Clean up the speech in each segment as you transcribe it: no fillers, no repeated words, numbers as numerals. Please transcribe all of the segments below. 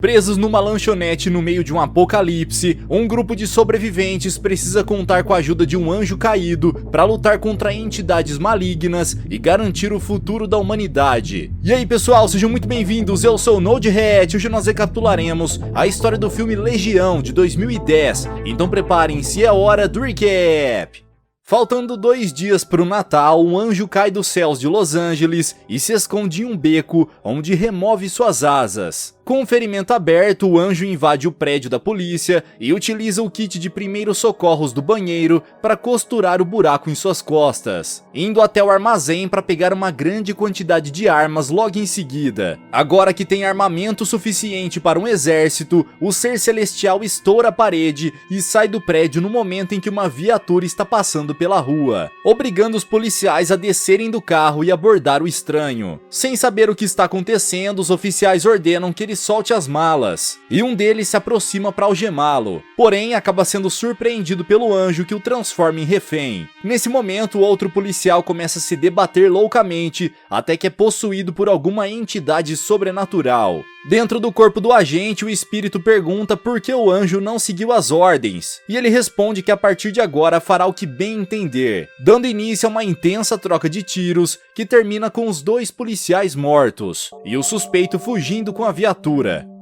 Presos numa lanchonete no meio de um apocalipse, um grupo de sobreviventes precisa contar com a ajuda de um anjo caído para lutar contra entidades malignas e garantir o futuro da humanidade. E aí pessoal, sejam muito bem-vindos, eu sou o Noderet. Hoje nós recapitularemos a história do filme Legião de 2010, então preparem-se, é hora do recap! Faltando 2 dias para o Natal, um anjo cai dos céus de Los Angeles e se esconde em um beco, onde remove suas asas. Com o ferimento aberto, o anjo invade o prédio da polícia e utiliza o kit de primeiros socorros do banheiro para costurar o buraco em suas costas, indo até o armazém para pegar uma grande quantidade de armas logo em seguida. Agora que tem armamento suficiente para um exército, o ser celestial estoura a parede e sai do prédio no momento em que uma viatura está passando pela rua, obrigando os policiais a descerem do carro e abordar o estranho. Sem saber o que está acontecendo, os oficiais ordenam que ele solte as malas, e um deles se aproxima para algemá-lo, porém acaba sendo surpreendido pelo anjo que o transforma em refém. Nesse momento, o outro policial começa a se debater loucamente, até que é possuído por alguma entidade sobrenatural. Dentro do corpo do agente, o espírito pergunta por que o anjo não seguiu as ordens, e ele responde que a partir de agora fará o que bem entender, dando início a uma intensa troca de tiros que termina com os 2 policiais mortos, e o suspeito fugindo com a viatura.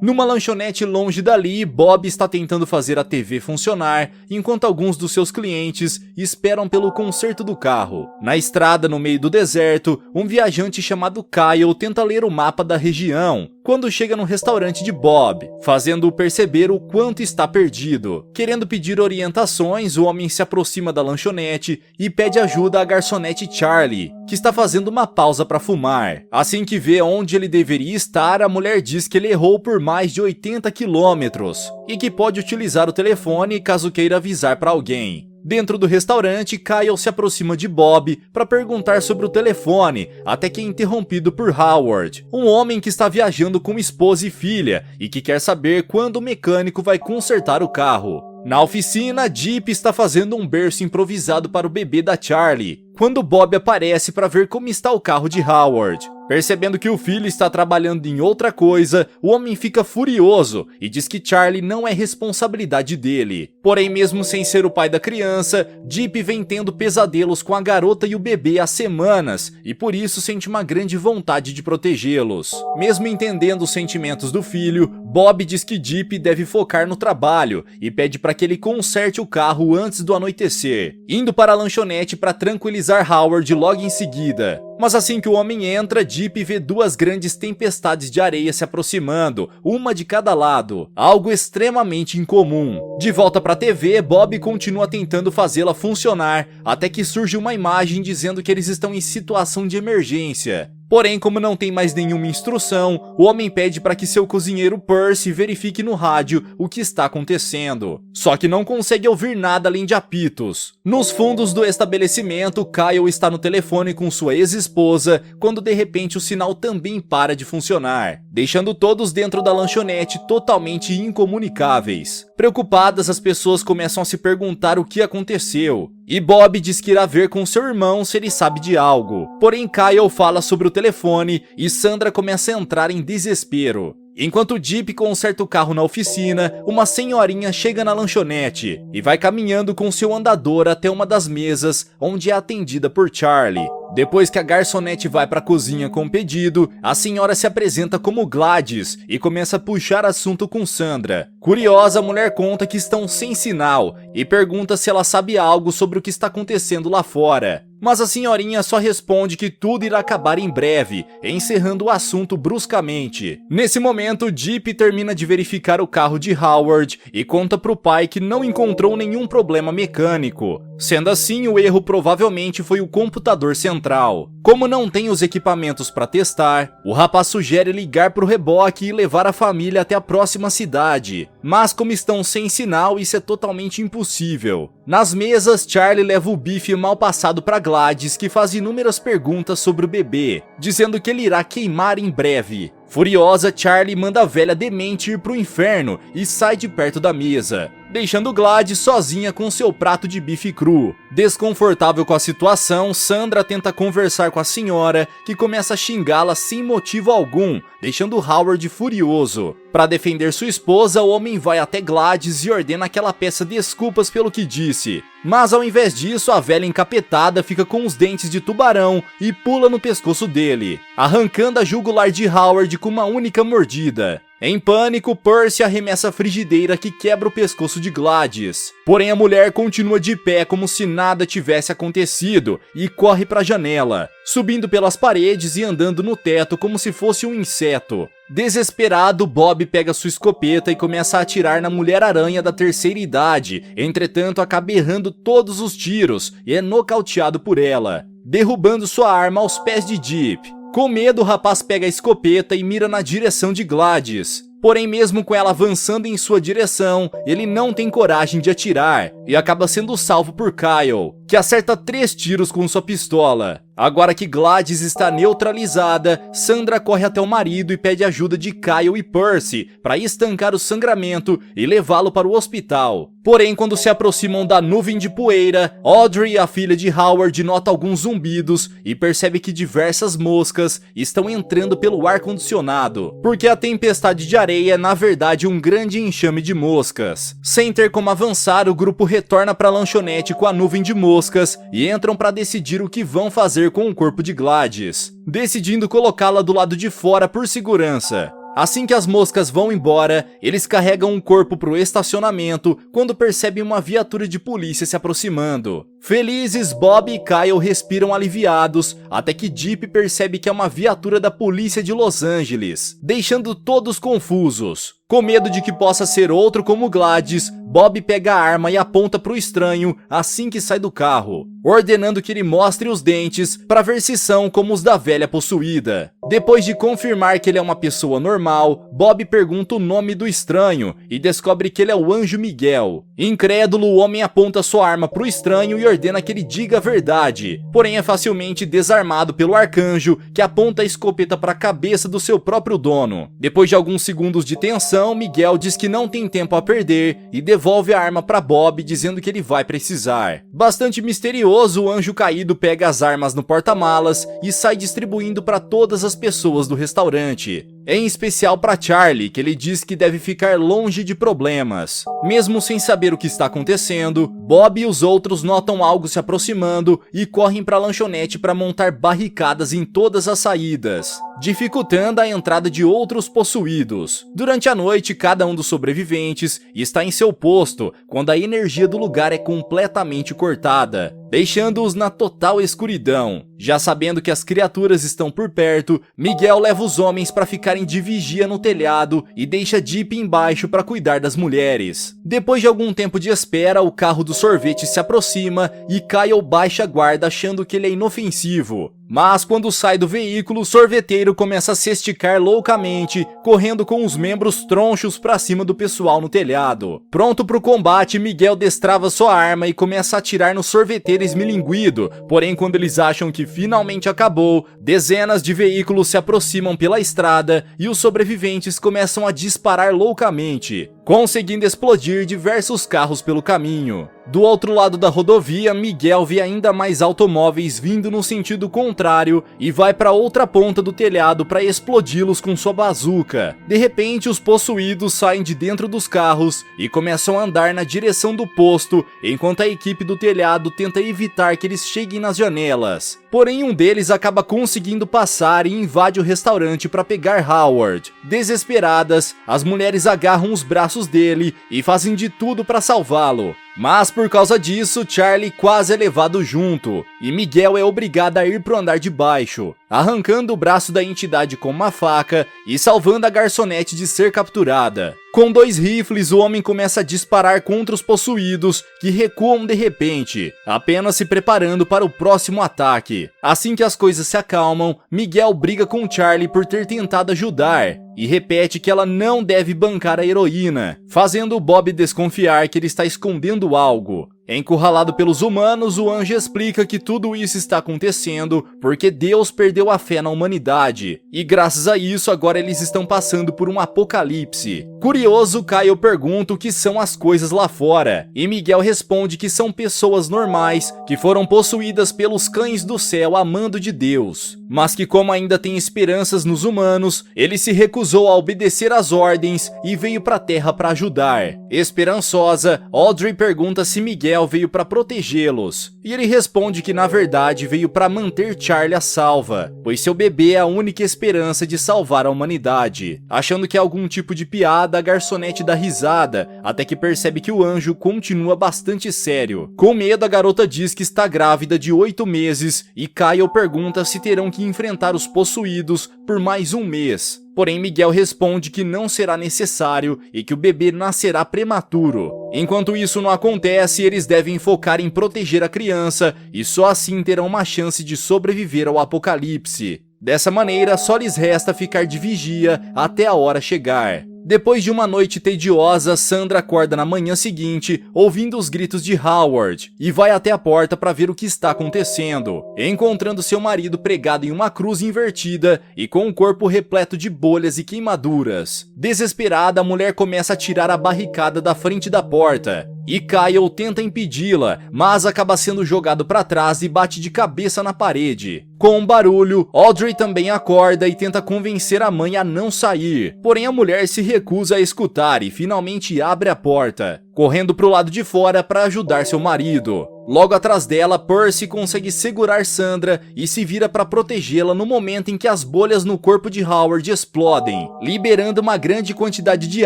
Numa lanchonete longe dali, Bob está tentando fazer a TV funcionar, enquanto alguns dos seus clientes esperam pelo conserto do carro. Na estrada, no meio do deserto, um viajante chamado Kyle tenta ler o mapa da região, quando chega no restaurante de Bob, fazendo-o perceber o quanto está perdido. Querendo pedir orientações, o homem se aproxima da lanchonete e pede ajuda à garçonete Charlie, que está fazendo uma pausa para fumar. Assim que vê onde ele deveria estar, a mulher diz que ele errou por mais de 80 quilômetros e que pode utilizar o telefone caso queira avisar para alguém. Dentro do restaurante, Kyle se aproxima de Bob para perguntar sobre o telefone, até que é interrompido por Howard, um homem que está viajando com esposa e filha e que quer saber quando o mecânico vai consertar o carro. Na oficina, Jeep está fazendo um berço improvisado para o bebê da Charlie, quando Bob aparece para ver como está o carro de Howard. Percebendo que o filho está trabalhando em outra coisa, o homem fica furioso e diz que Charlie não é responsabilidade dele. Porém, mesmo sem ser o pai da criança, Jeep vem tendo pesadelos com a garota e o bebê há semanas e por isso sente uma grande vontade de protegê-los. Mesmo entendendo os sentimentos do filho, Bob diz que Jeep deve focar no trabalho e pede para que ele conserte o carro antes do anoitecer, indo para a lanchonete para tranquilizar Howard logo em seguida. Mas assim que o homem entra, Jeep vê 2 grandes tempestades de areia se aproximando, uma de cada lado, algo extremamente incomum. De volta para a TV, Bob continua tentando fazê-la funcionar, até que surge uma imagem dizendo que eles estão em situação de emergência. Porém, como não tem mais nenhuma instrução, o homem pede para que seu cozinheiro Percy verifique no rádio o que está acontecendo. Só que não consegue ouvir nada além de apitos. Nos fundos do estabelecimento, Kyle está no telefone com sua ex-esposa, quando de repente o sinal também para de funcionar, deixando todos dentro da lanchonete totalmente incomunicáveis. Preocupadas, as pessoas começam a se perguntar o que aconteceu, e Bob diz que irá ver com seu irmão se ele sabe de algo. Porém, Kyle fala sobre o telefone e Sandra começa a entrar em desespero. Enquanto Jeep conserta o carro na oficina, uma senhorinha chega na lanchonete e vai caminhando com seu andador até uma das mesas, onde é atendida por Charlie. Depois que a garçonete vai para a cozinha com o pedido, a senhora se apresenta como Gladys e começa a puxar assunto com Sandra. Curiosa, a mulher conta que estão sem sinal e pergunta se ela sabe algo sobre o que está acontecendo lá fora. Mas a senhorinha só responde que tudo irá acabar em breve, encerrando o assunto bruscamente. Nesse momento, Jeep termina de verificar o carro de Howard e conta pro pai que não encontrou nenhum problema mecânico. Sendo assim, o erro provavelmente foi o computador central. Como não tem os equipamentos para testar, o rapaz sugere ligar pro reboque e levar a família até a próxima cidade. Mas como estão sem sinal, isso é totalmente impossível. Nas mesas, Charlie leva o bife mal passado para Gladys, que faz inúmeras perguntas sobre o bebê, dizendo que ele irá queimar em breve. Furiosa, Charlie manda a velha demente ir pro inferno e sai de perto da mesa. deixando Gladys sozinha com seu prato de bife cru. Desconfortável com a situação, Sandra tenta conversar com a senhora, que começa a xingá-la sem motivo algum, deixando Howard furioso. Para defender sua esposa, o homem vai até Gladys e ordena que ela peça desculpas pelo que disse. Mas ao invés disso, a velha encapetada fica com os dentes de tubarão e pula no pescoço dele, arrancando a jugular de Howard com uma única mordida. Em pânico, Percy arremessa a frigideira que quebra o pescoço de Gladys. Porém, a mulher continua de pé como se nada tivesse acontecido e corre para a janela, subindo pelas paredes e andando no teto como se fosse um inseto. Desesperado, Bob pega sua escopeta e começa a atirar na Mulher-Aranha da terceira idade, entretanto acaba errando todos os tiros e é nocauteado por ela, derrubando sua arma aos pés de Deep. Com medo, o rapaz pega a escopeta e mira na direção de Gladys. Porém, mesmo com ela avançando em sua direção, ele não tem coragem de atirar e acaba sendo salvo por Kyle, que acerta 3 tiros com sua pistola. Agora que Gladys está neutralizada, Sandra corre até o marido e pede ajuda de Kyle e Percy para estancar o sangramento e levá-lo para o hospital. Porém, quando se aproximam da nuvem de poeira, Audrey, a filha de Howard, nota alguns zumbidos e percebe que diversas moscas estão entrando pelo ar-condicionado, porque a tempestade de areia é na verdade um grande enxame de moscas. Sem ter como avançar, o grupo retorna para a lanchonete com a nuvem de moscas e entram para decidir o que vão fazer com o corpo de Gladys, decidindo colocá-la do lado de fora por segurança. Assim que as moscas vão embora, eles carregam um corpo para o estacionamento quando percebem uma viatura de polícia se aproximando. Felizes, Bob e Kyle respiram aliviados, até que Deep percebe que é uma viatura da polícia de Los Angeles, deixando todos confusos. Com medo de que possa ser outro como Gladys, Bob pega a arma e aponta para o estranho assim que sai do carro, ordenando que ele mostre os dentes para ver se são como os da velha possuída. Depois de confirmar que ele é uma pessoa normal, Bob pergunta o nome do estranho e descobre que ele é o Anjo Miguel. Incrédulo, o homem aponta sua arma para o estranho e ordena que ele diga a verdade, porém é facilmente desarmado pelo arcanjo, que aponta a escopeta para a cabeça do seu próprio dono. Depois de alguns segundos de tensão, Miguel diz que não tem tempo a perder e devolve a arma para Bob, dizendo que ele vai precisar. Bastante misterioso, o Anjo Caído pega as armas no porta-malas e sai distribuindo para todas as pessoas do restaurante, em especial para Charlie, que ele diz que deve ficar longe de problemas. Mesmo sem saber o que está acontecendo, Bob e os outros notam algo se aproximando e correm para a lanchonete para montar barricadas em todas as saídas, dificultando a entrada de outros possuídos. Durante a noite, cada um dos sobreviventes está em seu posto quando a energia do lugar é completamente cortada, deixando-os na total escuridão. Já sabendo que as criaturas estão por perto, Miguel leva os homens para ficarem de vigia no telhado e deixa Deep embaixo para cuidar das mulheres. Depois de algum tempo de espera, o carro do sorvete se aproxima e Kyle baixa a guarda achando que ele é inofensivo. Mas quando sai do veículo, o sorveteiro começa a se esticar loucamente, correndo com os membros tronchos pra cima do pessoal no telhado. Pronto pro combate, Miguel destrava sua arma e começa a atirar no sorveteiro esmilinguido, porém quando eles acham que finalmente acabou, dezenas de veículos se aproximam pela estrada e os sobreviventes começam a disparar loucamente, conseguindo explodir diversos carros pelo caminho. Do outro lado da rodovia, Miguel vê ainda mais automóveis vindo no sentido contrário e vai para outra ponta do telhado para explodi-los com sua bazuca. De repente, os possuídos saem de dentro dos carros e começam a andar na direção do posto, enquanto a equipe do telhado tenta evitar que eles cheguem nas janelas. Porém, um deles acaba conseguindo passar e invade o restaurante para pegar Howard. Desesperadas, as mulheres agarram os braços dele e fazem de tudo para salvá-lo. Mas por causa disso, Charlie quase é levado junto, e Miguel é obrigado a ir pro andar de baixo, arrancando o braço da entidade com uma faca e salvando a garçonete de ser capturada. Com 2 rifles, o homem começa a disparar contra os possuídos, que recuam de repente, apenas se preparando para o próximo ataque. Assim que as coisas se acalmam, Miguel briga com Charlie por ter tentado ajudar, e repete que ela não deve bancar a heroína, fazendo Bob desconfiar que ele está escondendo algo. Encurralado pelos humanos, o anjo explica que tudo isso está acontecendo porque Deus perdeu a fé na humanidade, e graças a isso agora eles estão passando por um apocalipse. Curioso, Kyle pergunta o que são as coisas lá fora, e Miguel responde que são pessoas normais que foram possuídas pelos cães do céu a mando de Deus, mas que como ainda tem esperanças nos humanos, ele se recusou a obedecer às ordens e veio para a Terra para ajudar. Esperançosa, Audrey pergunta se Miguel veio para protegê-los, e ele responde que na verdade veio para manter Charlie a salva, pois seu bebê é a única esperança de salvar a humanidade. Achando que é algum tipo de piada, a garçonete dá risada, até que percebe que o anjo continua bastante sério. Com medo, a garota diz que está grávida de 8 meses, e Kyle pergunta se terão que enfrentar os possuídos por mais um mês. Porém, Miguel responde que não será necessário e que o bebê nascerá prematuro. Enquanto isso não acontece, eles devem focar em proteger a criança e só assim terão uma chance de sobreviver ao apocalipse. Dessa maneira, só lhes resta ficar de vigia até a hora chegar. Depois de uma noite tediosa, Sandra acorda na manhã seguinte, ouvindo os gritos de Howard, e vai até a porta para ver o que está acontecendo, encontrando seu marido pregado em uma cruz invertida e com o corpo repleto de bolhas e queimaduras. Desesperada, a mulher começa a tirar a barricada da frente da porta, e Kyle tenta impedi-la, mas acaba sendo jogado para trás e bate de cabeça na parede. Com um barulho, Audrey também acorda e tenta convencer a mãe a não sair, porém a mulher se recusa a escutar e finalmente abre a porta, correndo para o lado de fora para ajudar seu marido. Logo atrás dela, Percy consegue segurar Sandra e se vira para protegê-la no momento em que as bolhas no corpo de Howard explodem, liberando uma grande quantidade de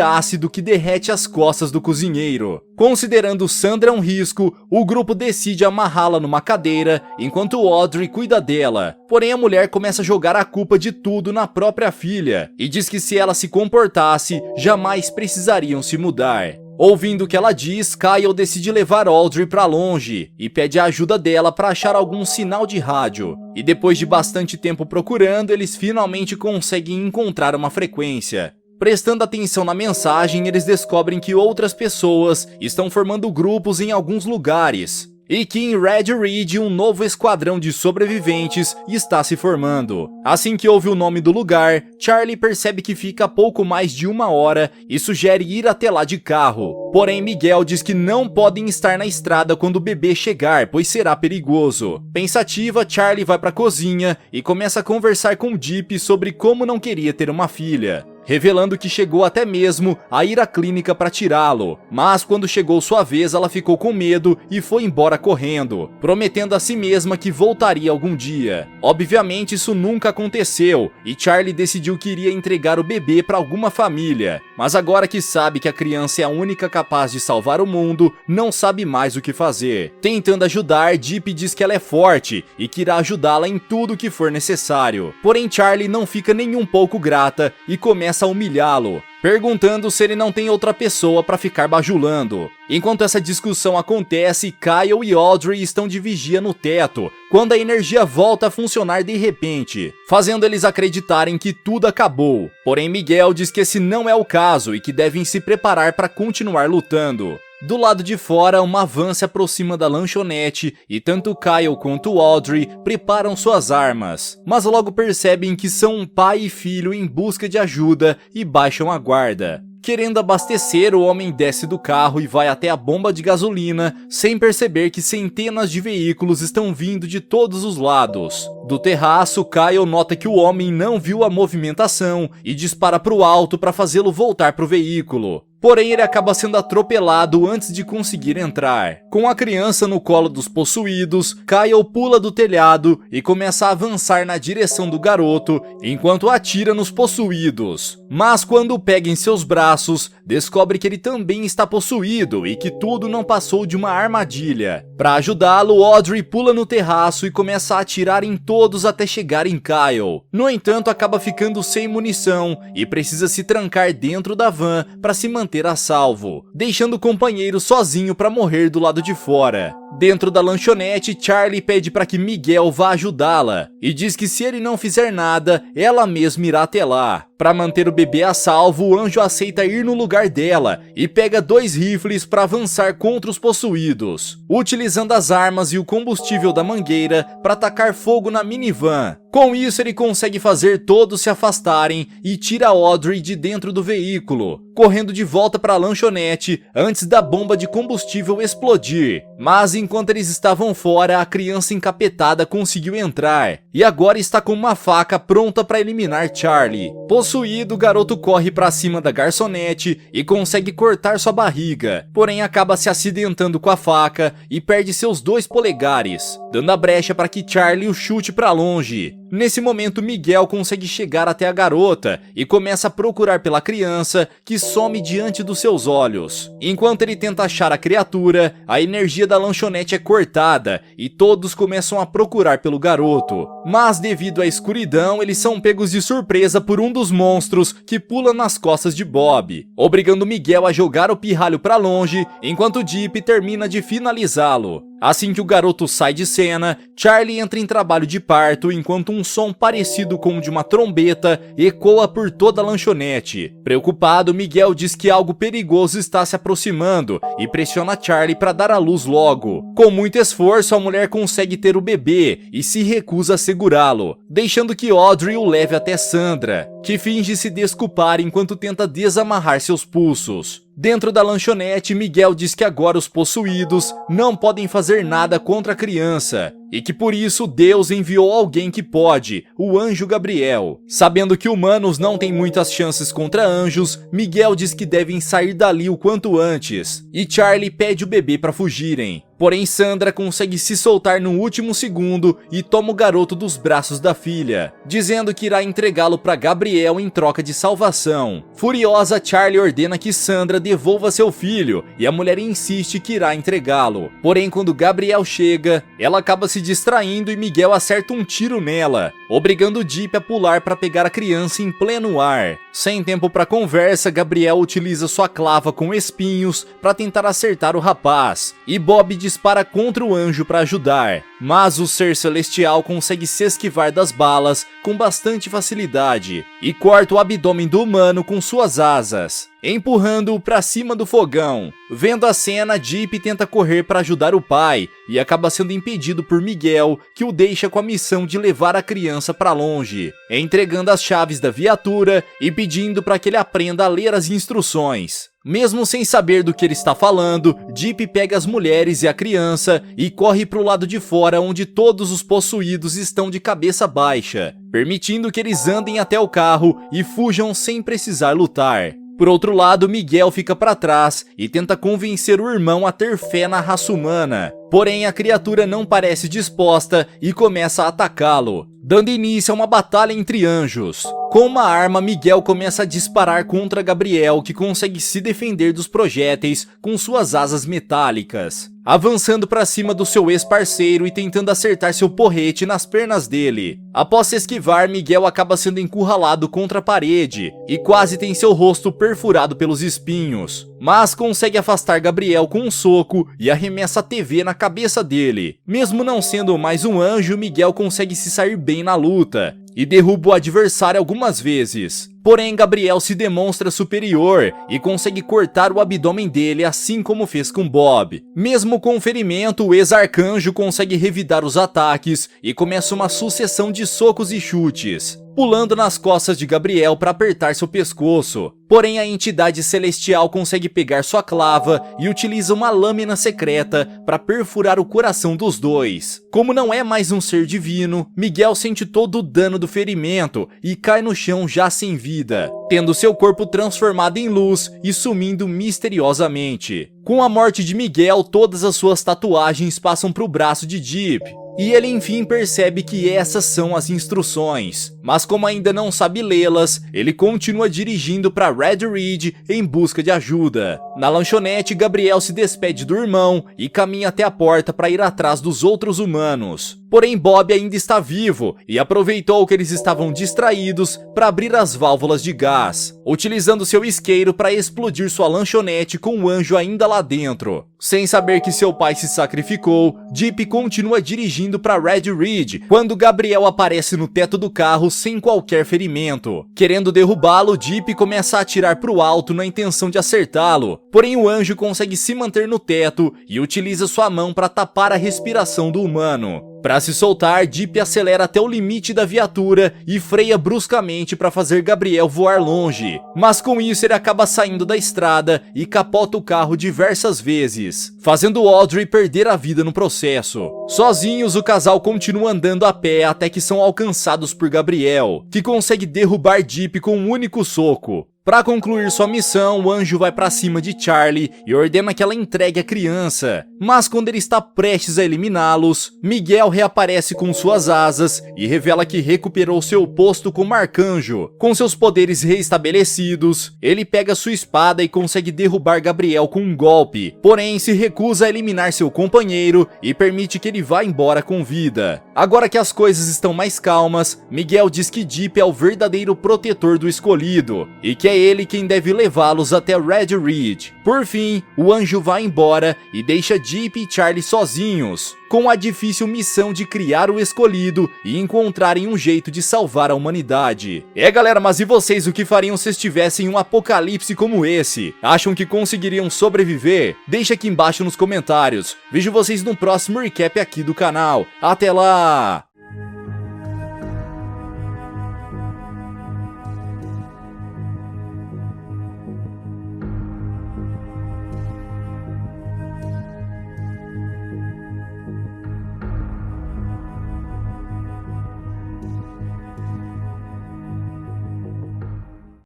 ácido que derrete as costas do cozinheiro. Considerando Sandra um risco, o grupo decide amarrá-la numa cadeira, enquanto Audrey cuida dela. Porém, a mulher começa a jogar a culpa de tudo na própria filha, e diz que se ela se comportasse, jamais precisariam se mudar. Ouvindo o que ela diz, Kyle decide levar Audrey para longe e pede a ajuda dela para achar algum sinal de rádio. E depois de bastante tempo procurando, eles finalmente conseguem encontrar uma frequência. Prestando atenção na mensagem, eles descobrem que outras pessoas estão formando grupos em alguns lugares, e que em Red Ridge um novo esquadrão de sobreviventes está se formando. Assim que ouve o nome do lugar, Charlie percebe que fica pouco mais de 1 hora e sugere ir até lá de carro. Porém, Miguel diz que não podem estar na estrada quando o bebê chegar, pois será perigoso. Pensativa, Charlie vai para a cozinha e começa a conversar com Deep sobre como não queria ter uma filha, revelando que chegou até mesmo a ir à clínica para tirá-lo, mas quando chegou sua vez ela ficou com medo e foi embora correndo, prometendo a si mesma que voltaria algum dia. Obviamente isso nunca aconteceu e Charlie decidiu que iria entregar o bebê para alguma família, mas agora que sabe que a criança é a única capaz de salvar o mundo, não sabe mais o que fazer. Tentando ajudar, Deep diz que ela é forte e que irá ajudá-la em tudo o que for necessário. Porém, Charlie não fica nem um pouco grata e começa a humilhá-lo, perguntando se ele não tem outra pessoa para ficar bajulando. Enquanto essa discussão acontece, Kyle e Audrey estão de vigia no teto, quando a energia volta a funcionar de repente, fazendo eles acreditarem que tudo acabou. Porém, Miguel diz que esse não é o caso e que devem se preparar para continuar lutando. Do lado de fora, uma van se aproxima da lanchonete e tanto Kyle quanto Audrey preparam suas armas, mas logo percebem que são um pai e filho em busca de ajuda e baixam a guarda. Querendo abastecer, o homem desce do carro e vai até a bomba de gasolina, sem perceber que centenas de veículos estão vindo de todos os lados. Do terraço, Kyle nota que o homem não viu a movimentação e dispara para o alto para fazê-lo voltar para o veículo. Porém, ele acaba sendo atropelado antes de conseguir entrar. Com a criança no colo dos possuídos, Kyle pula do telhado e começa a avançar na direção do garoto, enquanto atira nos possuídos. Mas quando o pega em seus braços, descobre que ele também está possuído e que tudo não passou de uma armadilha. Para ajudá-lo, Audrey pula no terraço e começa a atirar em todos até chegar em Kyle. No entanto, acaba ficando sem munição e precisa se trancar dentro da van para se manter a salvo, deixando o companheiro sozinho para morrer do lado de fora. Dentro da lanchonete, Charlie pede para que Miguel vá ajudá-la e diz que se ele não fizer nada, ela mesma irá até lá. Para manter o bebê a salvo, o anjo aceita ir no lugar dela e pega 2 rifles para avançar contra os possuídos, utilizando as armas e o combustível da mangueira para atacar fogo na minivan. Com isso, ele consegue fazer todos se afastarem e tira Audrey de dentro do veículo, correndo de volta para a lanchonete antes da bomba de combustível explodir. Mas enquanto eles estavam fora, a criança encapetada conseguiu entrar e agora está com uma faca pronta para eliminar Charlie. Possuído, o garoto corre para cima da garçonete e consegue cortar sua barriga, porém acaba se acidentando com a faca e perde seus 2 polegares, dando a brecha para que Charlie o chute para longe. Nesse momento, Miguel consegue chegar até a garota e começa a procurar pela criança, que some diante dos seus olhos. Enquanto ele tenta achar a criatura, a energia da lanchonete é cortada e todos começam a procurar pelo garoto. Mas devido à escuridão, eles são pegos de surpresa por um dos monstros que pula nas costas de Bob, obrigando Miguel a jogar o pirralho para longe, enquanto Deep termina de finalizá-lo. Assim que o garoto sai de cena, Charlie entra em trabalho de parto enquanto um som parecido com o de uma trombeta ecoa por toda a lanchonete. Preocupado, Miguel diz que algo perigoso está se aproximando e pressiona Charlie para dar à luz logo. Com muito esforço, a mulher consegue ter o bebê e se recusa a segurá-lo, deixando que Audrey o leve até Sandra, que finge se desculpar enquanto tenta desamarrar seus pulsos. Dentro da lanchonete, Miguel diz que agora os possuídos não podem fazer nada contra a criança e que por isso Deus enviou alguém que pode, o anjo Gabriel. Sabendo que humanos não têm muitas chances contra anjos, Miguel diz que devem sair dali o quanto antes e Charlie pede o bebê para fugirem. Porém, Sandra consegue se soltar no último segundo e toma o garoto dos braços da filha, dizendo que irá entregá-lo para Gabriel em troca de salvação. Furiosa, Charlie ordena que Sandra devolva seu filho e a mulher insiste que irá entregá-lo. Porém, quando Gabriel chega, ela acaba se distraindo e Miguel acerta um tiro nela, obrigando Deep a pular para pegar a criança em pleno ar. Sem tempo para conversa, Gabriel utiliza sua clava com espinhos para tentar acertar o rapaz e Bob dispara contra o anjo para ajudar, mas o ser celestial consegue se esquivar das balas com bastante facilidade e corta o abdômen do humano com suas asas, empurrando-o para cima do fogão. Vendo a cena, Deep tenta correr para ajudar o pai e acaba sendo impedido por Miguel, que o deixa com a missão de levar a criança para longe, entregando as chaves da viatura e pedindo para que ele aprenda a ler as instruções. Mesmo sem saber do que ele está falando, Deep pega as mulheres e a criança e corre para o lado de fora, onde todos os possuídos estão de cabeça baixa, permitindo que eles andem até o carro e fujam sem precisar lutar. Por outro lado, Miguel fica para trás e tenta convencer o irmão a ter fé na raça humana. Porém, a criatura não parece disposta e começa a atacá-lo, dando início a uma batalha entre anjos. Com uma arma, Miguel começa a disparar contra Gabriel, que consegue se defender dos projéteis com suas asas metálicas, avançando para cima do seu ex-parceiro e tentando acertar seu porrete nas pernas dele. Após se esquivar, Miguel acaba sendo encurralado contra a parede e quase tem seu rosto perfurado pelos espinhos, mas consegue afastar Gabriel com um soco e arremessa a TV na cabeça dele. Mesmo não sendo mais um anjo, Miguel consegue se sair bem na luta e derruba o adversário algumas vezes. Porém, Gabriel se demonstra superior e consegue cortar o abdômen dele, assim como fez com Bob. Mesmo com o ferimento, o ex-arcanjo consegue revidar os ataques e começa uma sucessão de socos e chutes, pulando nas costas de Gabriel para apertar seu pescoço. Porém, a entidade celestial consegue pegar sua clava e utiliza uma lâmina secreta para perfurar o coração dos dois. Como não é mais um ser divino, Miguel sente todo o dano do ferimento e cai no chão já sem vida, tendo seu corpo transformado em luz e sumindo misteriosamente. Com a morte de Miguel, todas as suas tatuagens passam para o braço de Deep, e ele enfim percebe que essas são as instruções, mas como ainda não sabe lê-las, ele continua dirigindo para Red Ridge em busca de ajuda. Na lanchonete, Gabriel se despede do irmão e caminha até a porta para ir atrás dos outros humanos. Porém, Bob ainda está vivo e aproveitou que eles estavam distraídos para abrir as válvulas de gás, utilizando seu isqueiro para explodir sua lanchonete com o anjo ainda lá dentro. Sem saber que seu pai se sacrificou, Deep continua dirigindo para Red Ridge quando Gabriel aparece no teto do carro sem qualquer ferimento. Querendo derrubá-lo, Deep começa a atirar para o alto na intenção de acertá-lo, porém o anjo consegue se manter no teto e utiliza sua mão para tapar a respiração do humano. Para se soltar, Deep acelera até o limite da viatura e freia bruscamente para fazer Gabriel voar longe. Mas com isso ele acaba saindo da estrada e capota o carro diversas vezes, fazendo Audrey perder a vida no processo. Sozinhos, o casal continua andando a pé até que são alcançados por Gabriel, que consegue derrubar Deep com um único soco. Para concluir sua missão, o anjo vai para cima de Charlie e ordena que ela entregue a criança. Mas quando ele está prestes a eliminá-los, Miguel reaparece com suas asas e revela que recuperou seu posto como arcanjo. Com seus poderes reestabelecidos, ele pega sua espada e consegue derrubar Gabriel com um golpe, porém se recusa a eliminar seu companheiro e permite que ele vá embora com vida. Agora que as coisas estão mais calmas, Miguel diz que Deep é o verdadeiro protetor do escolhido e que é ele quem deve levá-los até Red Ridge. Por fim, o anjo vai embora e deixa Deep e Charlie sozinhos, com a difícil missão de criar o escolhido e encontrarem um jeito de salvar a humanidade. Galera, mas e vocês, o que fariam se estivessem em um apocalipse como esse? Acham que conseguiriam sobreviver? Deixa aqui embaixo nos comentários. Vejo vocês no próximo recap aqui do canal. Até lá!